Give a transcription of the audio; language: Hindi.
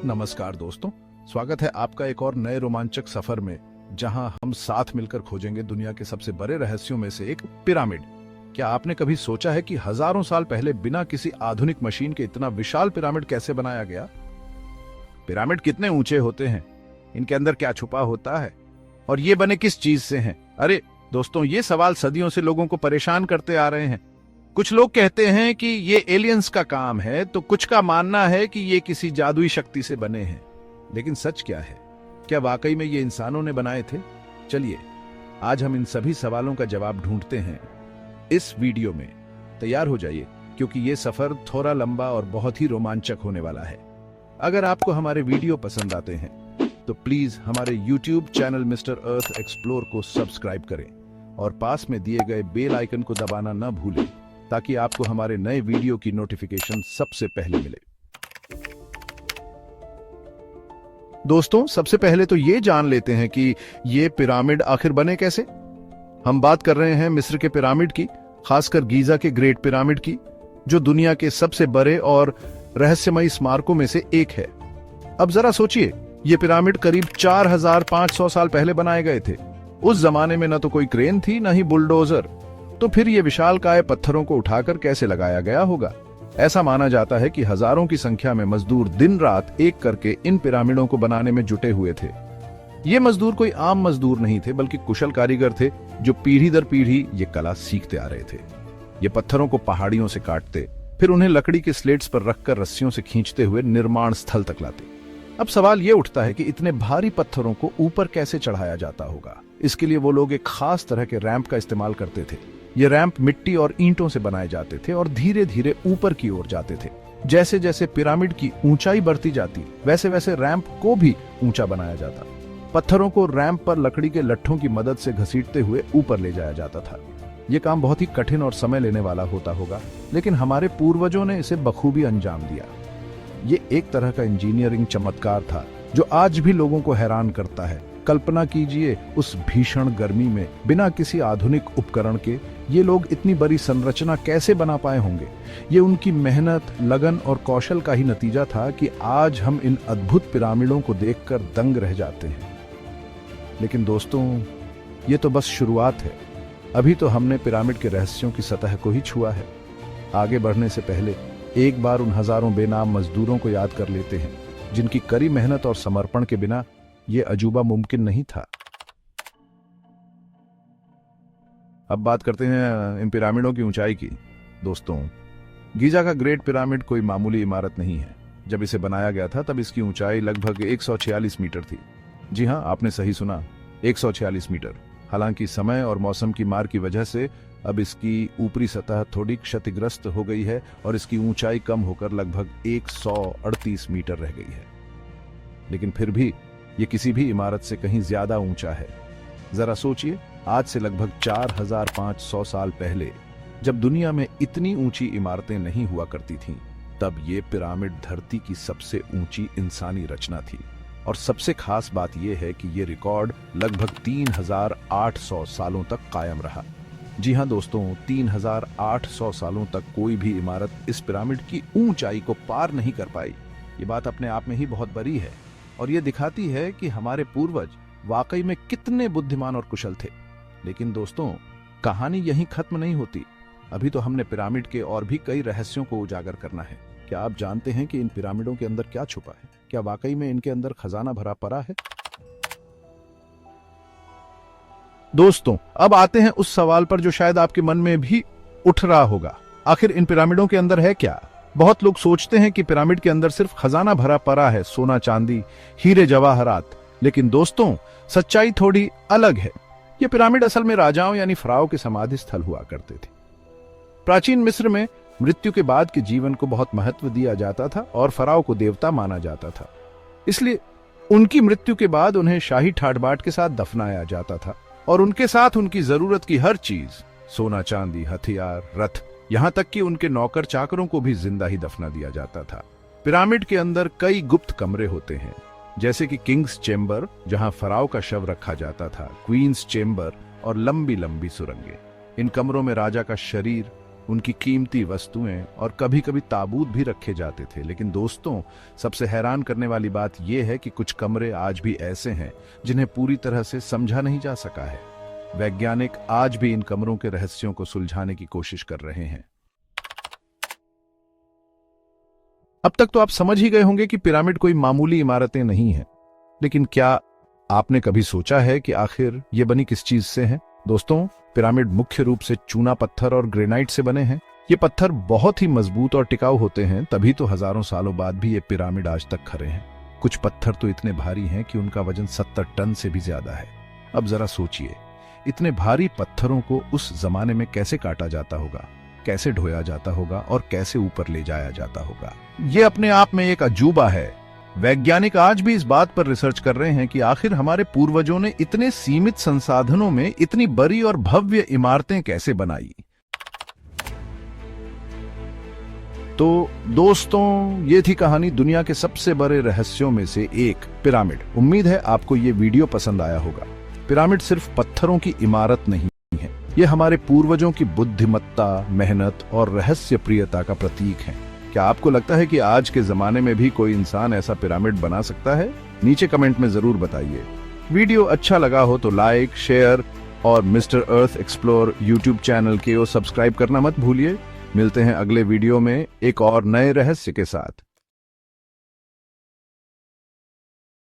नमस्कार दोस्तों, स्वागत है आपका एक और नए रोमांचक सफर में, जहां हम साथ मिलकर खोजेंगे दुनिया के सबसे बड़े रहस्यों में से एक पिरामिड। क्या आपने कभी सोचा है कि हजारों साल पहले बिना किसी आधुनिक मशीन के इतना विशाल पिरामिड कैसे बनाया गया? पिरामिड कितने ऊंचे होते हैं, इनके अंदर क्या छुपा होता है, और ये बने किस चीज से हैं? अरे दोस्तों, ये सवाल सदियों से लोगों को परेशान करते आ रहे हैं। कुछ लोग कहते हैं कि ये एलियंस का काम है, तो कुछ का मानना है कि ये किसी जादुई शक्ति से बने हैं। लेकिन सच क्या है? क्या वाकई में ये इंसानों ने बनाए थे? चलिए आज हम इन सभी सवालों का जवाब ढूंढते हैं इस वीडियो में। तैयार हो जाइए, क्योंकि ये सफर थोड़ा लंबा और बहुत ही रोमांचक होने वाला है। अगर आपको हमारे वीडियो पसंद आते हैं तो प्लीज हमारे YouTube चैनल मिस्टर अर्थ एक्सप्लोर को सब्सक्राइब करें और पास में दिए गए बेल आइकन को दबाना न भूलें, ताकि आपको हमारे नए वीडियो की नोटिफिकेशन सबसे पहले मिले। दोस्तों, सबसे पहले तो ये जान लेते हैं कि ये पिरामिड आखिर बने कैसे। हम बात कर रहे हैं मिस्र के पिरामिड की, खासकर गीजा के ग्रेट पिरामिड की, जो दुनिया के सबसे बड़े और रहस्यमयी स्मारकों में से एक है। अब जरा सोचिए, ये पिरामिड करीब 4500 साल पहले बनाए गए थे। उस जमाने में न तो कोई क्रेन थी, न ही बुलडोजर, तो फिर ये विशालकाय पत्थरों को उठाकर कैसे लगाया गया होगा? ऐसा माना जाता है कि हजारों की संख्या में मजदूर दिन रात एक करके इन पिरामिडों को बनाने में जुटे हुए थे। ये मजदूर कोई आम मजदूर नहीं थे, बल्कि कुशल कारीगर थे, जो पीढ़ी दर पीढ़ी ये कला सीखते आ रहे थे। ये पत्थरों को पहाड़ियों से काटते, फिर उन्हें लकड़ी के स्लेट्स पर रखकर रस्सियों से खींचते हुए निर्माण स्थल तक लाते। अब सवाल ये उठता है कि इतने भारी पत्थरों को ऊपर कैसे चढ़ाया जाता होगा। इसके लिए वो लोग एक खास तरह के रैंप का इस्तेमाल करते थे। ये रैंप मिट्टी और ईंटों से बनाए जाते थे और धीरे धीरे ऊपर की ओर जाते थे। जैसे जैसे पिरामिड की ऊंचाई बढ़ती जाती, वैसे वैसे रैंप को भी ऊंचा बनाया जाता। पत्थरों को रैंप पर लकड़ी के लट्ठों की मदद से घसीटते हुए ऊपर ले जाया जाता था। यह काम बहुत ही कठिन और समय लेने वाला होता होगा, लेकिन हमारे पूर्वजों ने इसे बखूबी अंजाम दिया। ये एक तरह का इंजीनियरिंग चमत्कार था जो आज भी लोगों को हैरान करता है। कल्पना कीजिए, उस भीषण गर्मी में बिना किसी आधुनिक उपकरण के ये लोग इतनी बड़ी संरचना कैसे बना पाए होंगे। ये उनकी मेहनत, लगन और कौशल का ही नतीजा था कि आज हम इन अद्भुत पिरामिडों को देखकर दंग रह जाते हैं। लेकिन दोस्तों, ये तो बस शुरुआत है। अभी तो हमने पिरामिड के रहस्यों की सतह को ही छुआ है। आगे बढ़ने से पहले एक बार उन हजारों बेनाम मजदूरों को याद कर लेते हैं, जिनकी कड़ी मेहनत और समर्पण के बिना ये अजूबा मुमकिन नहीं था। अब बात करते हैं इन पिरामिडों की ऊंचाई की। दोस्तों, गीजा का ग्रेट पिरामिड कोई मामूली इमारत नहीं है। जब इसे बनाया गया था तब इसकी ऊंचाई लगभग 146 मीटर थी। जी हां, आपने सही सुना, 146 मीटर। हालांकि समय और मौसम की मार की वजह से अब इसकी ऊपरी सतह थोड़ी क्षतिग्रस्त हो गई है और इसकी ऊंचाई कम होकर लगभग 138 मीटर रह गई है। लेकिन फिर भी ये किसी भी इमारत से कहीं ज्यादा ऊंचा है। जरा सोचिए, आज से लगभग 4500 साल पहले, जब दुनिया में इतनी ऊंची इमारतें नहीं हुआ करती थीं, तब ये पिरामिड धरती की सबसे ऊंची इंसानी रचना थी। और सबसे खास बात यह है कि ये रिकॉर्ड लगभग 3800 सालों तक कायम रहा। जी हां दोस्तों, 3800 सालों तक कोई भी इमारत इस पिरामिड की ऊंचाई को पार नहीं कर पाई। ये बात अपने आप में ही बहुत बड़ी है और ये दिखाती है कि हमारे पूर्वज वाकई में कितने बुद्धिमान और कुशल थे। लेकिन दोस्तों, कहानी यहीं खत्म नहीं होती। अभी तो हमने पिरामिड के और भी कई रहस्यों को उजागर करना है। क्या आप जानते हैं कि इन पिरामिडों के अंदर क्या छुपा है? क्या वाकई में इनके अंदर खजाना भरा पड़ा है? दोस्तों, अब आते हैं उस सवाल पर जो शायद आपके मन में भी उठ रहा होगा। आखिर इन पिरामिडों के अंदर है क्या? बहुत लोग सोचते हैं कि पिरामिड के अंदर सिर्फ खजाना भरा पड़ा है, सोना चांदी, हीरे जवाहरात। लेकिन दोस्तों, सच्चाई थोड़ी अलग है। ये पिरामिड असल में राजाओं यानी फराओं के समाधि स्थल हुआ करते थे। प्राचीन मिस्र में मृत्यु के बाद के जीवन को बहुत महत्व दिया जाता था और फराओ को देवता माना जाता था। इसलिए उनकी मृत्यु के बाद उन्हें शाही ठाट बाट के साथ दफनाया जाता था और उनके साथ उनकी जरूरत की हर चीज, सोना चांदी, हथियार, रथ, यहां तक कि उनके नौकर चाकरों को भी जिंदा ही दफना दिया जाता था। पिरामिड के अंदर कई गुप्त कमरे होते हैं, जैसे कि किंग्स चेंबर, जहां फराओ का शव रखा जाता था, क्वींस चेंबर और लंबी लंबी सुरंगें। इन कमरों में राजा का शरीर, मूर्तियां, तस्वीरें और महत्वपूर्ण जानकारी रखी जाती थी। पिरामिड के अंदर कई गुप्त कमरे होते हैं, जैसे कि किंग्स चेंबर, जहां फराओ का शव रखा जाता था, क्वींस चेंबर और लंबी लंबी सुरंगें। इन कमरों में राजा का शरीर, उनकी कीमती वस्तुएं और कभी-कभी ताबूत भी रखे जाते थे। लेकिन दोस्तों, सबसे हैरान करने वाली बात यह है कि कुछ कमरे आज भी ऐसे हैं जिन्हें पूरी तरह से समझा नहीं जा सका है। वैज्ञानिक आज भी इन कमरों के रहस्यों को सुलझाने की कोशिश कर रहे हैं। अब तक तो आप समझ ही गए होंगे कि पिरामिड कोई मामूली इमारतें नहीं हैं। लेकिन क्या आपने कभी सोचा है कि आखिर ये बनी किस चीज से है? दोस्तों, पिरामिड मुख्य रूप से चूना पत्थर और ग्रेनाइट से बने हैं। ये पत्थर बहुत ही मजबूत और टिकाऊ होते हैं, तभी तो हजारों सालों बाद भी ये पिरामिड आज तक खड़े हैं। कुछ पत्थर तो इतने भारी हैं कि उनका वजन 70 टन से भी ज्यादा है। अब जरा सोचिए, इतने भारी पत्थरों को उस जमाने में कैसे काटा जाता होगा, कैसे ढोया जाता होगा और कैसे ऊपर ले जाया जाता होगा। ये अपने आप में एक अजूबा है। वैज्ञानिक आज भी इस बात पर रिसर्च कर रहे हैं कि आखिर हमारे पूर्वजों ने इतने सीमित संसाधनों में इतनी बड़ी और भव्य इमारतें कैसे बनाई। तो दोस्तों, ये थी कहानी दुनिया के सबसे बड़े रहस्यों में से एक, पिरामिड। उम्मीद है आपको ये वीडियो पसंद आया होगा। पिरामिड सिर्फ पत्थरों की इमारत नहीं है, ये हमारे पूर्वजों की बुद्धिमत्ता, मेहनत और रहस्य प्रियता का प्रतीक है। क्या आपको लगता है कि आज के जमाने में भी कोई इंसान ऐसा पिरामिड बना सकता है? नीचे कमेंट में जरूर बताइए। वीडियो अच्छा लगा हो तो लाइक, शेयर और मिस्टर अर्थ एक्सप्लोर यूट्यूब चैनल को सब्सक्राइब करना मत भूलिए। मिलते हैं अगले वीडियो में एक और नए रहस्य के साथ।